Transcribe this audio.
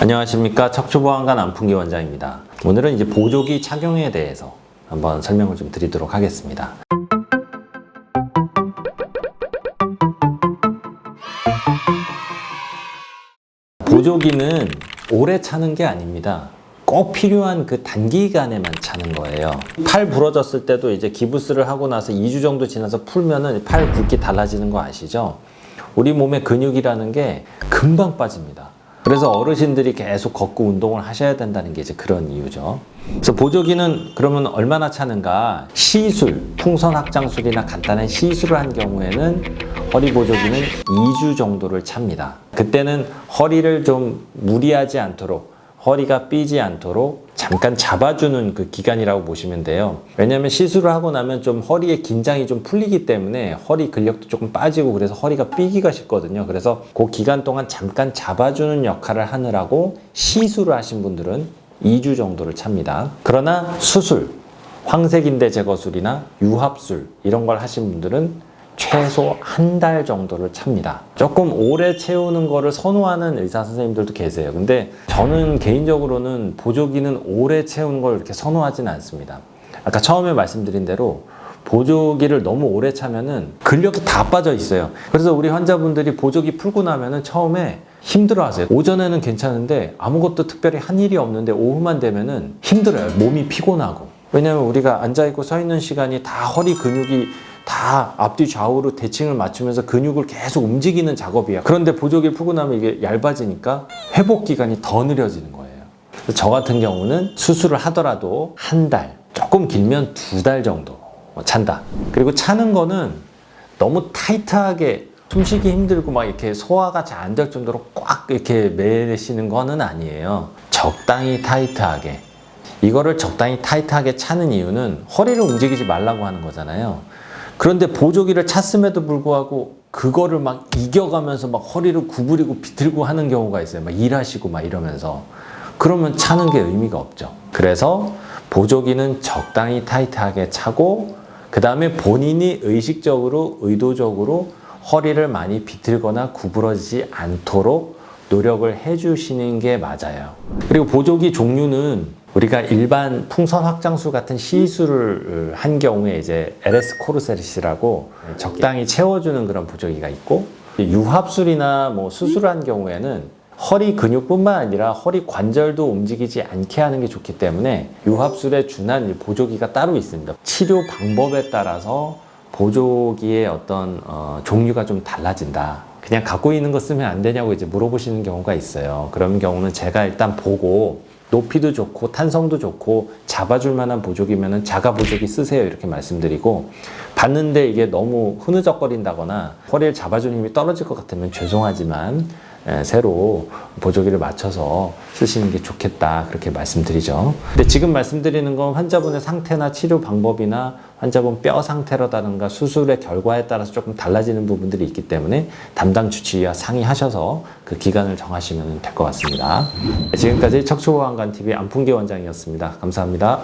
안녕하십니까. 척추보안관 안풍기 원장입니다. 오늘은 이제 보조기 착용에 대해서 한번 설명을 좀 드리도록 하겠습니다. 보조기는 오래 차는 게 아닙니다. 꼭 필요한 그 단기간에만 차는 거예요. 팔 부러졌을 때도 이제 기부스를 하고 나서 2주 정도 지나서 풀면은 팔 굵기 달라지는 거 아시죠? 우리 몸의 근육이라는 게 금방 빠집니다. 그래서 어르신들이 계속 걷고 운동을 하셔야 된다는 게 이제 그런 이유죠. 그래서 보조기는 그러면 얼마나 차는가? 시술, 풍선 확장술이나 간단한 시술을 한 경우에는 허리 보조기는 2주 정도를 찹니다. 그때는 허리를 좀 무리하지 않도록, 허리가 삐지 않도록 잠깐 잡아주는 그 기간이라고 보시면 돼요. 왜냐하면 시술을 하고 나면 좀 허리의 긴장이 좀 풀리기 때문에 허리 근력도 조금 빠지고 그래서 허리가 삐기가 쉽거든요. 그래서 그 기간 동안 잠깐 잡아주는 역할을 하느라고 시술을 하신 분들은 2주 정도를 찹니다. 그러나 수술, 황색인대 제거술이나 유합술 이런 걸 하신 분들은 최소 한 달 정도를 찹니다. 조금 오래 채우는 거를 선호하는 의사 선생님들도 계세요. 근데 저는 개인적으로는 보조기는 오래 채우는 걸 이렇게 선호하지는 않습니다. 아까 처음에 말씀드린 대로 보조기를 너무 오래 차면은 근력이 다 빠져 있어요. 그래서 우리 환자분들이 보조기 풀고 나면은 처음에 힘들어 하세요. 오전에는 괜찮은데 아무것도 특별히 한 일이 없는데 오후만 되면은 힘들어요. 몸이 피곤하고. 왜냐면 우리가 앉아있고 서 있는 시간이 다 허리 근육이 다 앞뒤 좌우로 대칭을 맞추면서 근육을 계속 움직이는 작업이야. 그런데 보조기를 풀고 나면 이게 얇아지니까 회복 기간이 더 느려지는 거예요. 저 같은 경우는 수술을 하더라도 한 달, 조금 길면 2달 정도 찬다. 그리고 차는 거는 너무 타이트하게 숨쉬기 힘들고 막 이렇게 소화가 잘 안 될 정도로 꽉 이렇게 매시는 거는 아니에요. 적당히 타이트하게. 이거를 적당히 타이트하게 차는 이유는 허리를 움직이지 말라고 하는 거잖아요. 그런데 보조기를 찼음에도 불구하고 그거를 막 이겨가면서 막 허리를 구부리고 비틀고 하는 경우가 있어요. 막 일하시고 막 이러면서. 그러면 차는 게 의미가 없죠. 그래서 보조기는 적당히 타이트하게 차고 그 다음에 본인이 의식적으로 의도적으로 허리를 많이 비틀거나 구부러지지 않도록 노력을 해주시는 게 맞아요. 그리고 보조기 종류는 우리가 일반 풍선 확장술 같은 시술을 한 경우에 이제 LS 코르셋이라고 적당히 채워주는 그런 보조기가 있고, 유합술이나 뭐 수술을 한 경우에는 허리 근육뿐만 아니라 허리 관절도 움직이지 않게 하는 게 좋기 때문에 유합술에 준한 보조기가 따로 있습니다. 치료 방법에 따라서 보조기의 어떤 종류가 좀 달라진다. 그냥 갖고 있는 거 쓰면 안 되냐고 이제 물어보시는 경우가 있어요. 그런 경우는 제가 일단 보고 높이도 좋고 탄성도 좋고 잡아줄 만한 보조기면은 자가 보조기 쓰세요 이렇게 말씀드리고, 봤는데 이게 너무 흐느적거린다거나 허리를 잡아주는 힘이 떨어질 것 같으면 죄송하지만 새로 보조기를 맞춰서 쓰시는 게 좋겠다 그렇게 말씀드리죠. 근데 지금 말씀드리는 건 환자분의 상태나 치료 방법이나 환자분 뼈 상태라든가 수술의 결과에 따라서 조금 달라지는 부분들이 있기 때문에 담당 주치의와 상의하셔서 그 기간을 정하시면 될 것 같습니다. 지금까지 척추보안관TV 안풍기 원장이었습니다. 감사합니다.